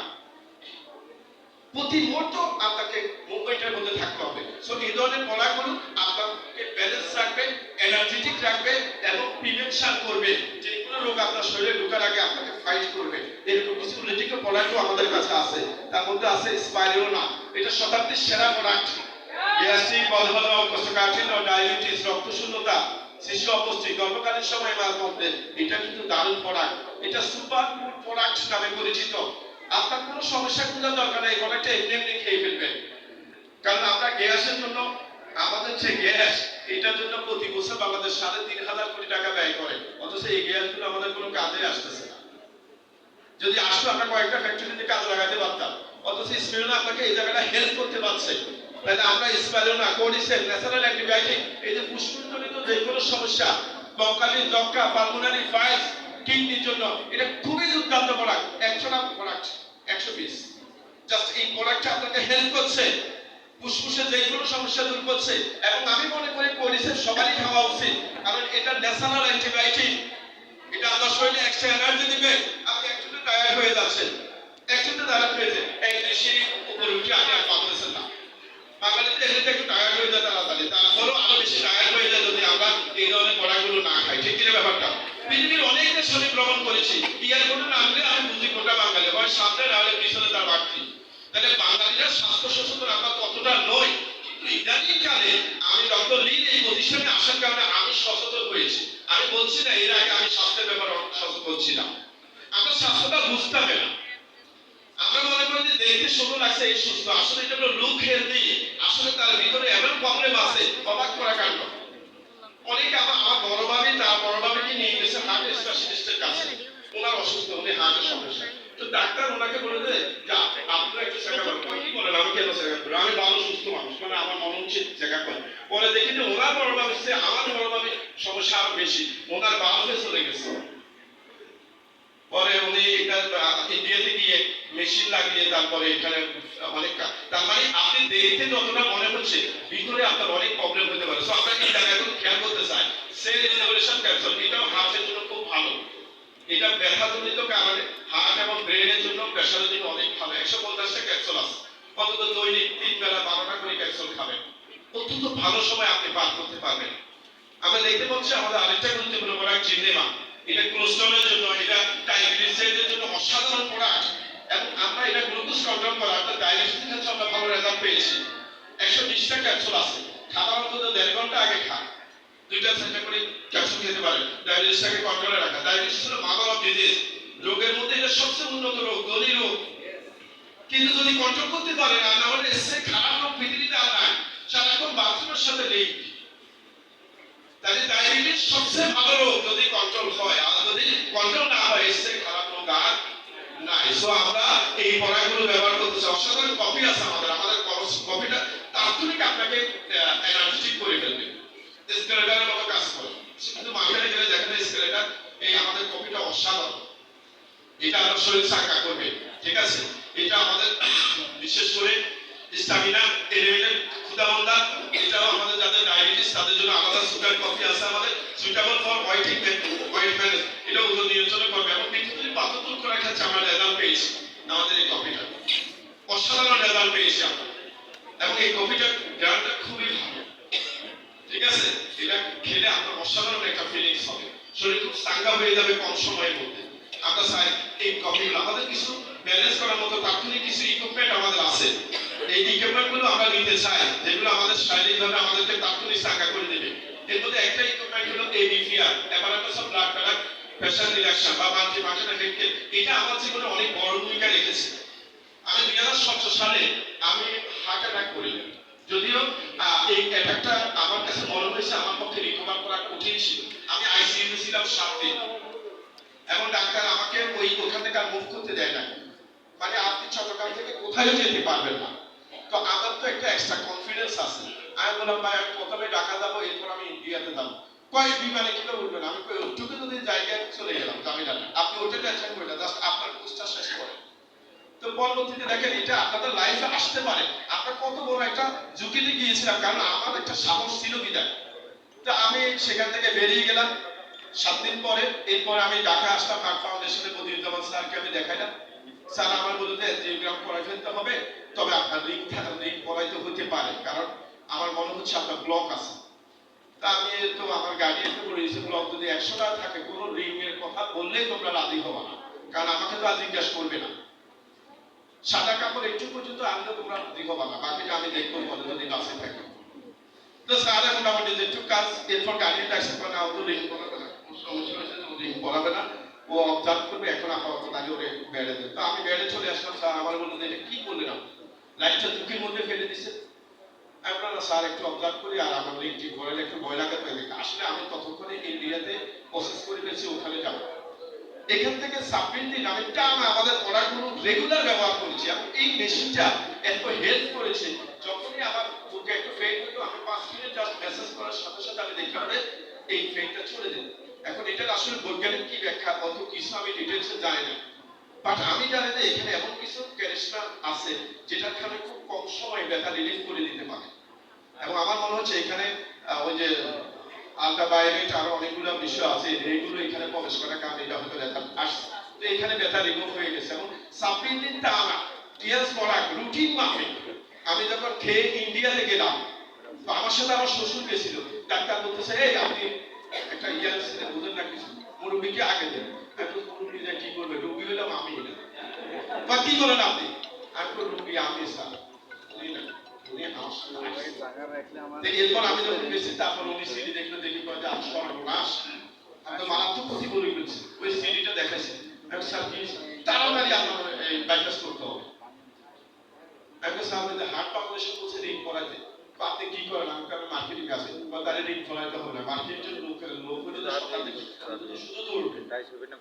প্রতি মুহূর্ত আপনাকে মুভমেন্টের মধ্যে থাকতে হবে। সো এই ধরনের পড়াগুলো আপনাকে ব্যালেন্স রাখবে, এনার্জেটিক রাখবে এবং প্রিভেনশন করবে। যে কোনো রোগ আপনার শরীরে ঢোকার আগে আপনাকে ফাইট করবে। এরকম কিছু লিটিক্যাল প্রোডাক্টও আমাদের কাছে আছে। তার মধ্যে আছে স্পাইরুলিনা, এটা শতাব্দীর সেরা প্রোডাক্ট। গ্যাস্ট্রিক, বদহজম, কোষ্ঠকাঠিন্য, ডায়াবেটিস, রক্তশূন্যতা, শিশু অপুষ্টি, গর্ভকালীন সময় মার মধ্যে, এটা কিন্তু দারুণ প্রোডাক্ট। এটা সুপার ফুড প্রোডাক্ট নামে পরিচিত। আপনার কোনো সমস্যা খোঁজার দরকার নেই, এই প্রোডাক্টটা এমনি এমনি খেয়ে ফেলবেন। কারণ আমরা গ্যাসের জন্য, আমাদের যে গ্যাস, এটার জন্য প্রতি বছর বাংলাদেশ 3,500 কোটি টাকা ব্যয় করে, অথচ এই গ্যাসগুলো আমাদের কোনো কাজে আসতেছে না। যদি আসতো আমরা কয়েকটা ফ্যাক্টরিতে কাজে লাগাতে পারতাম, অথচ স্পিরুলিনা আপনাকে এই জায়গাটা হেল্প করতে পারছে। তাহলে আমরা স্পিরুলিনা, কোর্ডিসেপ, ন্যাচারাল অ্যান্টিবায়োটিক, এই যে ফুসফুসজনিত যে কোনো সমস্যা, বঙ্কালি, যক্ষা, পালমোনারি ফাইলস, কিডনির জন্য এটা খুবই দুর্দান্ত প্রোডাক্ট। 100 টাকা প্রোডাক্ট, 100 পিস। জাস্ট এই প্রোডাক্টটা আপনাকে হেল্প করছে, ফুসফুসের যে কোনো সমস্যা দূর করছে। এবং আমি মনে করি কোর্ডিসেপ সবারই খাওয়া উচিত, কারণ এটা ন্যাচারাল অ্যান্টিবায়োটিক। এটা আপনার শরীরে এক্সট্রা এনার্জি দিবে। আপনি একটু টায়ার্ড হয়ে যাচ্ছেন, একটু টায়ার্ড হয়ে যায়, এই সিঁড়ি উপরে উঠে আপনি আর পারতেছেন না। বাঙালিতে এমনিতে একটু টায়ার্ড হয়ে যায় তাড়াতাড়ি, তারপরেও আরো বেশি টায়ার্ড হয়ে যায় যদি আমরা এই ধরনের পড়াগুলো না খাই। ঠিক কিনা ব্যাপারটা? পৃথিবীর অনেক দেশ আমি ভ্রমণ করেছি, এয়ারপোর্টে নামলে আমি বুঝি কোনটা বাঙালি, হয় সামনে না হলে পিছনে তার বাড়তি। তাহলে বাঙালিরা স্বাস্থ্য সচেতন আমরা কতটা নই। কিন্তু ইদানিং কালে আমি ডক্টর লির এই প্রতিষ্ঠানে আসার কারণে আমি সচেতন হয়েছি। আমি বলছি না এর আগে আমি স্বাস্থ্যের ব্যাপারে সচেতন ছিলাম, আমরা স্বাস্থ্যটা বুঝতাম না। আমরা মনে করি যে দেখতে সুন্দর লাগছে এই সুস্থ, আসলে এটা হলো লুক হেলদি, আসলে তার ভিতরে এমন প্রবলেম আছে, অবাক করা কাণ্ড। অনেকে আমার বড় ভাবি, তার বড় ভাবিকে নিয়ে গেছে হার্ট স্পেশালিস্টের কাছে, ওনার অসুস্থ, উনি হার্টের সমস্যা। তো ডাক্তার ওনাকে বলে দেয় যে আপনারা একটু চেকআপ করেন। কি বলেন? আমি কেন চেকআপ করবো? আমি ভালো সুস্থ মানুষ, মানে আমার মনে হচ্ছে চেকআপ করেন। পরে দেখি যে ওনার বড় ভাবির চেয়ে আমার বড় ভাবির সমস্যা আরো বেশি, ওনার বাল্বে চলে গেছে। পরে উনি এটা ইন্ডিয়াতে গিয়ে মেশিন লাগিয়ে তারপরে এখানে অনেক, তার মানে আপনি দেখতে যতটা মনে হচ্ছে ভিতরে আপনার অনেক প্রবলেম হতে পারে। সো আমরা এই জায়গায় খেয়াল করতে চাই, সেল রিজেনারেশন ক্যাপসুল, এটাও হার্টের জন্য খুব ভালো। এটা ব্যথাজনিত কারণে হার্ট এবং ব্রেনের জন্য, প্রেশারের জন্য অনেক ভালো। 150টা ক্যাপসুল আছে, অন্তত দৈনিক 3 বেলা 12টা করে ক্যাপসুল খাবেন, অত্যন্ত ভালো সময় আপনি পার করতে পারবেন। আমরা দেখতে পাচ্ছি আমাদের আরেকটা গুরুত্বপূর্ণ প্রোডাক্ট জিনেমা, এটা কোলেস্টেরলের জন্য, এটা ট্রাইগ্লিসারাইডের জন্য অসাধারণ প্রোডাক্ট। এবং আমরা এটা গ্লুকোজ কন্ট্রোল করা, অর্থাৎ ডায়াবেটিসের ক্ষেত্রে আমরা ভালো রেজাল্ট পেয়েছি। 120টা ক্যাপসুল আছে, খাবার অন্তত 1.5 ঘন্টা আগে খান, 2-3টা করে ক্যাপসুল খেতে পারেন ডায়াবেটিসটাকে কন্ট্রোলে রাখা। ডায়াবেটিস হলো মাদার অফ ডিজিজ, রোগের মধ্যে এটা সবচেয়ে উন্নত রোগ, ধনী রোগ। কিন্তু যদি কন্ট্রোল করতে পারে না, না হলে এসে খারাপ রোগ পৃথিবীতে আর নাই, সারাক্ষণ বাথরুমের সাথে নেই। তাহলে ডায়াবেটিস সবচেয়ে ভালো রোগ যদি কন্ট্রোল হয়, আর যদি কন্ট্রোল না হয় এসে খারাপ রোগ আর নাই। সো আমরা এই পড়াগুলো ব্যবহার করতেছি। অসাধারণ কফি আছে আমাদের, আমাদের কফিটা তাৎক্ষণিক আপনাকে এনার্জেটিক করে ফেলবে, স্কেলেটারের মতো কাজ করে। কিন্তু মার্কেটে গেলে দেখেন স্কেলেটার, এই আমাদের কফিটা অসাধারণ, এটা আপনার শরীর চাঙ্গা করবে। ঠিক আছে, এটা আমাদের বিশেষ করে স্টামিনা, এলিভেটেড ক্ষুধামন্দা, এটাও আমাদের যাদের ডায়াবেটিস তাদের জন্য আলাদা সুগার কফি আছে আমাদের, সুইটেবল ফর ওয়েট ম্যানেজ, এটা ওজন নিয়ন্ত্রণ করবে। এবং পৃথিবীর পাথর দূর করার ক্ষেত্রে আমরা রেজাল্ট পেয়েছি আমাদের এই কফিটা, অসাধারণ রেজাল্ট পেয়েছি আমরা। এবং এই কফিটার গ্রামটা খুবই ভালো। ঠিক আছে, এটা খেলে আপনার অসাধারণ একটা ফিলিংস হবে, শরীর খুব চাঙ্গা হয়ে যাবে কম সময়ের মধ্যে। আমরা চাই এই কফিগুলো আমাদের কিছু ব্যালেন্স করার মতো তাৎক্ষণিক কিছু ইকুইপমেন্ট আমাদের আছে, এই ইকুইপমেন্ট গুলো আমরা নিতে চাই, যেগুলো আমাদের শারীরিকভাবে আমাদেরকে তাৎক্ষণিক চাঙ্গা করে দেবে। এর মধ্যে একটা ইকুইপমেন্ট হলো ABPR, apparatus of blood pressure reduction বা মাল্টিফাংশন এফেক্ট। এটা আমার জীবনে অনেক বড় ভূমিকা রেখেছে। আমি 2017 সালে আমি হার্ট অ্যাটাক করি, যদিও এই অ্যাটাকটা আমার কাছে মনে হয়েছে আমার পক্ষে রিকভার করা কঠিন ছিল। আমি আইসিইউতে ছিলাম 7 দিন, এবং ডাক্তার আমাকে ওখান থেকে আর মুভ করতে দেয় না। মানে আপনি চট্টগ্রাম থেকে কোথায় যেতে পারবেন না। তো আমার তো একটা এক্সট্রা কনফিডেন্স আছে। আমি বললাম ভাই আমি প্রথমে ঢাকা যাবো, এরপর আমি ইন্ডিয়াতে যাবো। কয় বিমানে কিভাবে উঠবেন? আমি কই ওটুকু যদি জায়গায় চলে গেলাম জামিলাটা, আপনি ওটা টেনশন করেন না, জাস্ট আপনার কোর্সটা শেষ করেন। তো পরবর্তীতে দেখেন এটা আপনাদের লাইফে আসতে পারে। আমরা কত বড় একটা ঝুঁকিতে গিয়েছিলাম, কারণ আমার একটা সাহস ছিল বিদায়। তো আমি সেখান থেকে বেরিয়ে গেলাম 7 দিন পরে। এরপর আমি ঢাকা আসলাম, হার্ট ফাউন্ডেশনের মদিউজ্জামান স্যারকে আমি দেখাইলাম। স্যার আমার বলতে এনজিওগ্রাম করাই ফেলতে হবে, তবে আপনার রিং করাইতে হতে পারে, কারণ আমার মনে হচ্ছে আপনার ব্লক আছে। তা আমি তো আমার গাড়ি এসে বলেছি ব্লক যদি 100টা থাকে, কোনো রিং এর কথা বললেই তোমরা রাজি হবো না, কারণ আমাকে তো আর জিজ্ঞাসা করবে না। সাদা কাপড় একটু পর্যন্ত আনলে তোমরা রাজি হবো না, বাকিটা আমি দেখবো পরে যদি বাসে থাকে। তো স্যার মোটামুটি যেটুকু কাজ, এরপর গাড়ির ট্যাক্সি করে না, তো রিং করাবে না, সমস্যা হয়েছে রিং করাবে না, ও অবজার্ভ করবে। এখন আপাতত দাঁড়িয়ে ওরে বেড়ে দেবে। তো আমি বেড়ে চলে আসলাম। স্যার আমার বললেন এটা কি করলেন আপনি, লাইটটা ঝুঁকির মধ্যে ফেলে দিছে। আপনারা স্যার একটু অবজার্ভ করি, আর আমার লিঙ্কটি ঘরে একটু ভয় লাগাতে হবে। আসলে আমি ততক্ষণে ইন্ডিয়াতে প্রসেস করে ফেলছি, ওখানে যাব। এখান থেকে 26 দিন আমি টানা আমাদের প্রোডাক্টগুলো রেগুলার ব্যবহার করেছি, এবং এই মেশিনটা এত হেল্প করেছে। যখনই আমার বুকে একটা ফেক হতো, আমি 5 মিনিট জাস্ট মেসেজ করার সাথে সাথে আমি দেখতে পাবে এই ফেকটা চলে যেত। এখন এটার আসলে বৈজ্ঞানিক কি ব্যাখ্যা অত কিছু আমি ডিটেইলসে জানি না, বাট আমি জানি যে এখানে এমন কিছু ক্যারেক্টার আছে যেটার কারণে খুব কম সময়ে ব্যথা রিলিফ করে দিতে পারে। এবং আমার মনে হচ্ছে এখানে ওই যে আলট্রাভায়োলেট আরো অনেকগুলো বিষয় আছে, এইগুলো এখানে প্রবেশ করার কারণে এটা হয়তো ব্যথা আসছে। তো এখানে ব্যথা রিমুভ হয়ে গেছে, এবং 26 দিন টানা টিএস প্রোডাক্ট রুটিন মাফিক আমি যখন খেয়ে ইন্ডিয়াতে গেলাম, তো আমার সাথে আমার শ্বশুর গেছিল। ডাক্তার বলতেছে এই আপনি একটা ইয়ার ছেলে বুঝেন না কিছু, মুরব্বীকে আগে দেন। এখন মুরব্বী যা কি করবে, রোগী হইলাম আমি না, বা কি করেন আপনি? আমি তো রোগী আমি স্যার, উনি না, উনি এরপর আমি যখন গেছি, তারপর উনি সিডি দেখলে দেখি কয় যে সর্বনাশ, আমি তো মারাত্মক ক্ষতি করে ফেলছি। ওই সিডিটা দেখাইছে, আমি স্যার কি তাড়াতাড়ি আপনার এই বাইপাস করতে হবে। আমি স্যার যে হার্ট ফাউন্ডেশন বলছে রিং করাইতে, তো আপনি কি করেন? আমি আমি মার্কেটিং আছে, বা তারে রিং করাইতে হবে না, মার্কেটের লোক হলে তো সকাল থেকে শুধু দৌড়বে।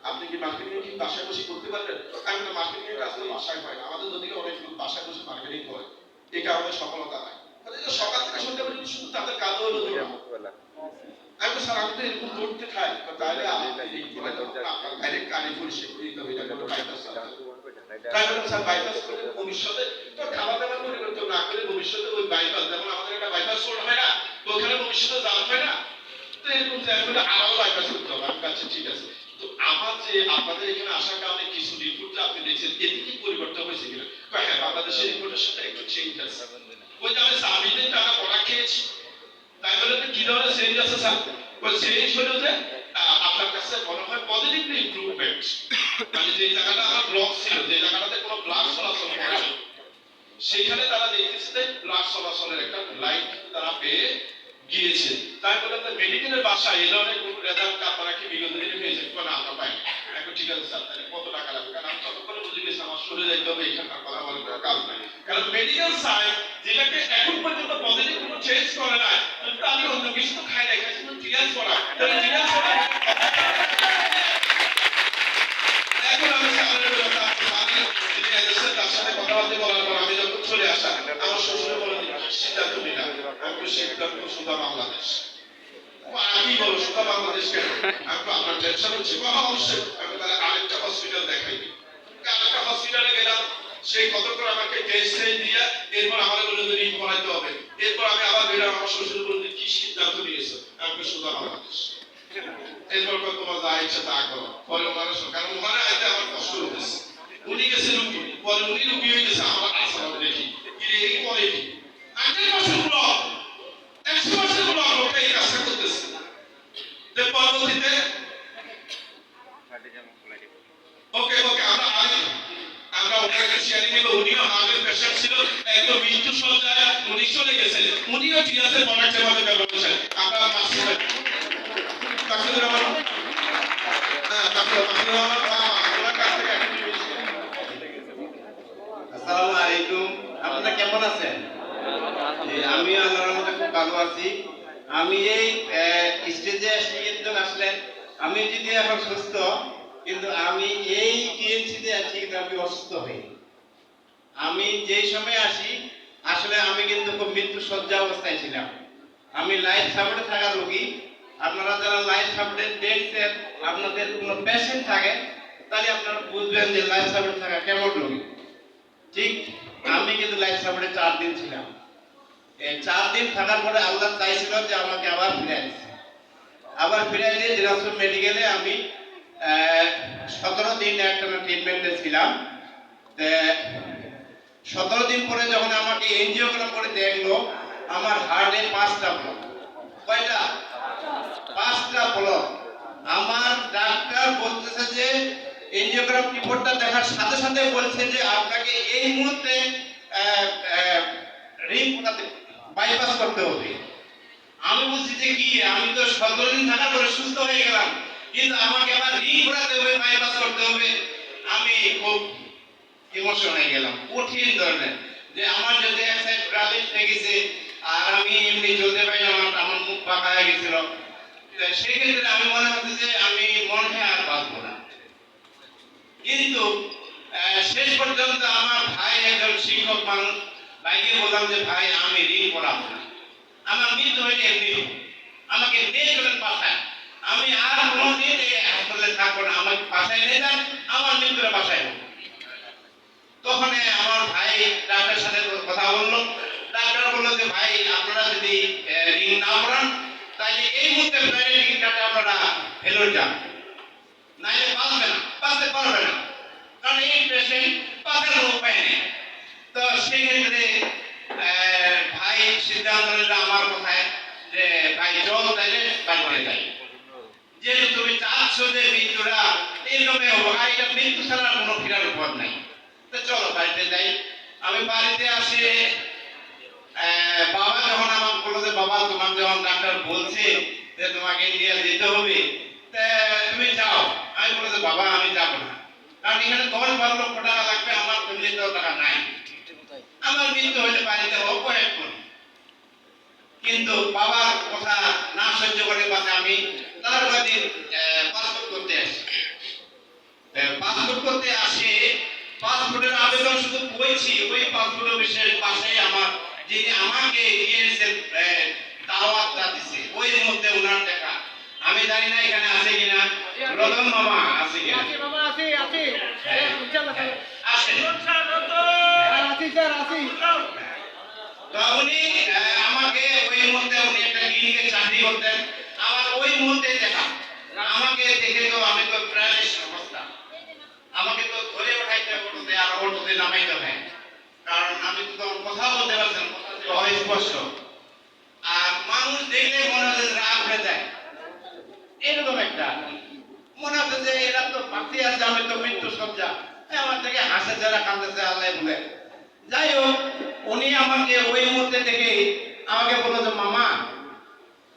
আপনি কি মার্কেটিং কি বাসায় বসে করতে পারবেন? আমি তো মার্কেটিং এর কাজ তো বাসায় হয় না, আমাদের যদি অনেক লোক বাসায় বসে মার্কেটিং করে, এই কারণে সফলতা নাই। সকাল থেকে সন্ধ্যা পর্যন্ত শুধু তাদের কাজ হলো দৌড়া। আমি তো স্যার আমি তো এরকম দৌড়তে খাই, তাহলে আপনি আপনার ডাইরেক্ট গাড়ি পরিষেবা করে দিতে হবে, এটা কোনো বাইপাস তাই বললাম স্যার বাইপাস করে ভবিষ্যতে তো খাওয়া দাওয়া পরিবর্তন না করে ভবিষ্যতে ওই বাইপাস, যেমন আমাদের একটা বাইপাস রোড হয় না, তো ওখানে ভবিষ্যতে জাম হয় না, তো এরকম জায়গাগুলো আরো বাইপাস করতে হবে। আমার কাছে ঠিক আছে। তো আমার যে আপনাদের এখানে আসার কারণে কিছু রিপোর্ট আপনি দেখছেন, এতে কি পরিবর্তন হয়েছে কিনা? হ্যাঁ, বাংলাদেশের রিপোর্টের সাথে একটু চেঞ্জ আছে। ওই যে আমি সাবিনের টাকা পড়া খেয়েছি, তাই বলে কি ধরনের চেঞ্জ আছে স্যার? ওই চেঞ্জ হলো যে আপনার কাছে মনে হয় পজিটিভলি ইমপ্রুভমেন্ট, মানে যে জায়গাটা আমার ব্লক ছিল, যে জায়গাটাতে কোনো ব্লাড চলাচল করে না, সেখানে তারা দেখতেছে যে ব্লাড চলাচলের একটা লাইন তারা পেয়ে গিয়েছে। তাই বলে মেডিকেলের বাসায় এই ধরনের কোনো রেজাল্ট আপনারা কি বিগত দিনে পেয়েছেন? না, আমরা পাইনি। এখন ঠিক আছে স্যার, তাহলে কত টাকা লাগবে? কারণ আমি ততক্ষণে বুঝে গেছি আমার সরে যাইতে হবে, এখানকার কথা বলার কোনো কাজ নাই। কারণ মেডিকেল সায়েন্স যেটাকে এখন পর্যন্ত পজিটিভ কোনো চেঞ্জ করে না, কিন্তু আমি অন্য কিছু তো খাই নাই, খাইছি জিজ্ঞাসা করা, তাহলে জিজ্ঞাসা করা। এখন আমি স্যারের তার সাথে কথাবার্তা বলার পর আমি যখন চলে আসা, আমার শ্বশুরে বলে সিদ্ধান্ত নিলাম, আমি তো সিদ্ধান্ত সুধা বাংলাদেশ। কি বলো সুধা বাংলাদেশ কেন? আমি তো আপনার টেনশন হচ্ছে, অবশ্যই আমি তাহলে আরেকটা হসপিটাল দেখাইনি। আরেকটা হসপিটালে গেলাম, সেই কতক্ষণ আমাকে টেস্ট দিয়ে এরপর আমার বলে রিং করাইতে হবে। এরপর আমি আবার বেরোলাম, আমার শ্বশুর বলে কি সিদ্ধান্ত নিয়েছো? আমি সুধা বাংলাদেশ। এরপর তোমার যা ইচ্ছা তা করো। পরে ওনারা কারণ ওনারা আইতে আমার কষ্ট হতেছে, উনি গেছে রুগী, পরে উনি রুগী হয়ে গেছে, আমার আশা হবে দেখি এই পরে কি 100 বছর ব্লক, 100 বছর ব্লক লোকটা এই কাজটা করতেছে। পরবর্তীতে ওকে আমরা ওনাকে শেয়ারিং নিব। উনিও হার্টের পেশেন্ট ছিল, একদম মৃত্যু সজ্জায় উনি চলে গেছে, উনিও টিআসের প্রোডাক্টের মধ্যে ব্যবহার করছেন। আমরা মাসুদ মাসুদুর রহমান আসসালামু আলাইকুম, আপনারা কেমন আছেন? আমি আল্লাহর রহমতে খুব ভালো আছি। আমি এই স্টেজে আসলে আমি যদি এখন সুস্থ, কিন্তু আমি এই টিএনসিতে আছি, কিন্তু আমি অসুস্থ হই। আমি যেই সময় আসি আসলে আমি কিন্তু খুব মৃত্যু শয্যা অবস্থায় ছিলাম। আমি লাইফ সাপোর্টে থাকা রোগী। আপনারা যারা লাইফ সাপোর্টে দেখছেন, আপনাদের কোনো পেশেন্ট থাকে তাহলে আপনারা বুঝবেন যে লাইফ সাপোর্টে থাকা কেমন রোগী। ঠিক আমি কিন্তু লাইফ সাপোর্টে 4 দিন ছিলাম। এই 4 দিন থাকার পরে আল্লাহ চাইছিল যে আমাকে আবার ফিরে আসছে। আবার ফিরে দিয়ে দিনাজপুর মেডিকেলে আমি 17 দিন একটা ট্রিটমেন্টে ছিলাম। 17 দিন পরে যখন আমাকে এনজিওগ্রাম করে দেখলো, আমার হার্টে 5টা ব্লক। কয়টা? 5টা ব্লক। আমার ডাক্তার বলতেছে যে এনজিওগ্রাম রিপোর্টটা দেখার সাথে সাথে বলছে যে আপনাকে এই মুহূর্তে রিং বাইপাস করতে হবে। আমি বলছি যে কি, আমি তো 17 দিন থাকার পরে সুস্থ হয়ে গেলাম, কিন্তু আমাকে আবার রিং ঘোরাতে হবে, বাইপাস করতে হবে। আমি খুব ইমোশন হয়ে গেলাম, কঠিন ধরনের, যে আমার যদি এক সাইড প্যারালাইজ হয়ে গেছে আর আমি এমনি চলতে পারি না, আমার মুখ পাকা হয়ে গেছিল। সেক্ষেত্রে আমি মনে হচ্ছে যে আমি মনে হয় আর বাঁচবো না। কিন্তু শেষ পর্যন্ত আমার ভাই একজন শিক্ষক মানুষ, ভাইকে বললাম যে ভাই আমি ঋণ পড়াবো না, আমার মৃত্যু হইলে এমনি আমাকে নিয়ে চলেন বাসায়, আমি আর কোনোদিন এই হাসপাতালে থাকবো না, আমাকে বাসায় নিয়ে যান, আমার মৃত্যুরে বাসায় হোক। তখন আমার ভাই ডাক্তারের সাথে কথা বললো। ডাক্তার বললো যে ভাই আপনারা যদি রিং না পড়ান তাহলে এই মুহূর্তে প্রাইভেট টিকিট কাটে আপনারা ফেরত যান, নাইলে বাঁচতে পারবে না, কারণ এই পেশেন্ট বাঁচার কোনো উপায় নেই। তো সেক্ষেত্রে ভাই সিদ্ধান্ত নিল আমার কথায় যে ভাই চল তাইলে বাড়িতে যাই, যেহেতু তুমি চাচ্ছ যে মৃত্যুরা এরকমই হবো, আর এটা মৃত্যু ছাড়া কোনো ফেরার পথ নাই, তো চলো বাড়িতে যাই। আমি বাড়িতে আসে বাবা যখন আমাকে বললো যে বাবা তোমার যখন ডাক্তার বলছে যে তোমাকে ইন্ডিয়া যেতে হবে, তুমি যাও। আমি বললো যে বাবা আমি যাবো না, কারণ এখানে 10-12 লক্ষ টাকা লাগবে, আমার ফ্যামিলিতে টাকা নাই, আমার মৃত্যু হলে বাড়িতে অপয়েন্ট করি। কিন্তু বাবার কথা না সহ্য করে পাশে আমি তার কদিন পাসপোর্ট করতে আসি। পাসপোর্ট করতে আসে, পাসপোর্টের আবেদন শুধু বইছি, ওই পাসপোর্ট অফিসের পাশে আমার যিনি আমাকে দিয়েছেন দাওয়াতটা দিছে, ওই মধ্যে ওনার দেখা। আমি জানি না এখানে আছে কিনা, রতন মামা আছে কিনা? আছে মামা, আছে ইনশাআল্লাহ আসে। আছে স্যার, আছে। তো উনি আমাকে ওই মুহূর্তে উনি একটা ক্লিনিকে চাকরি করতেন, আমার ওই মুহূর্তে দেখা। আমাকে দেখে তো আমি তো প্রায় অবস্থা, আমাকে তো ধরে উঠাইতে হবে আর অটোতে নামাইতে হবে, কারণ আমি তো তখন কথা বলতে পারছিলাম, কথা ছিল অস্পষ্ট। আর মানুষ দেখলে মনে হচ্ছে রাগ হয়ে যায়, এরকম একটা মনে হচ্ছে যে এরা তো বাঁচিয়ে আছে, আমি তো মৃত্যু সজ্জা, আমার থেকে হাসে যারা কাঁদতেছে আল্লাহ বলে। যাই হোক, উনি আমাকে ওই মুহূর্তে দেখে আমাকে বললো যে মামা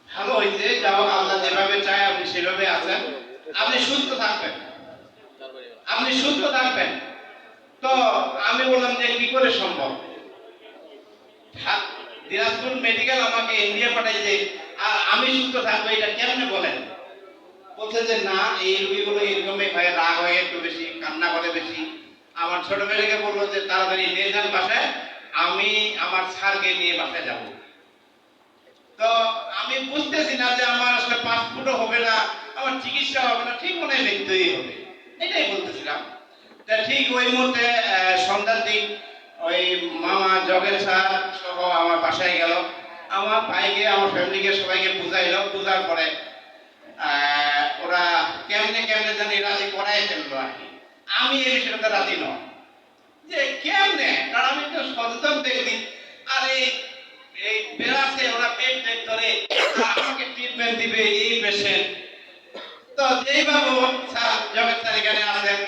ভালো হয়েছে, যাও আল্লাহ যেভাবে চায় আপনি সেভাবে আছেন, আপনি সুস্থ থাকবেন, আপনি সুস্থ থাকবেন। তো আমি বললাম যে কি করে সম্ভব, দিনাজপুর মেডিকেল আমাকে ইন্ডিয়া পাঠাইছে আর আমি সুস্থ থাকবো, এটা কেমনে বলেন? বলছে যে না, এই রোগীগুলো এরকমই হয়, রাগ হয় একটু বেশি, কান্না করে বেশি। আমার ছোট মেয়েকে বললো যে তাড়াতাড়ি নিয়ে যান বাসায়, আমি আমার স্যারকে নিয়ে বাসায় যাব। তো আমি বুঝতেছি না যে আমার আসলে পাসপোর্টও হবে না, আমার চিকিৎসা হবে না, ঠিক মনে হয় মৃত্যুই হবে, এটাই বলতেছিলাম। তা ঠিক ওই মুহূর্তে সন্ধ্যার দিক ওই মামা জগের স্যার সহ আমার বাসায় গেল, আমার ভাইকে আমার ফ্যামিলিকে সবাইকে বুঝাইলো। বুঝার পরে ওরা কেমনে কেমনে জানি রাজি করাই ফেললো আর কি। আমি এই বিষয়টাতে রাজি নয় যে কেমনে, কারণ আমি তো সচেতন ব্যক্তি, আর এই বেড়াচ্ছে ওরা পেট টেট ধরে আমাকে ট্রিটমেন্ট দিবে এই পেশেন্ট। তো যেইভাবে স্যার জগৎ স্যার এখানে আসেন,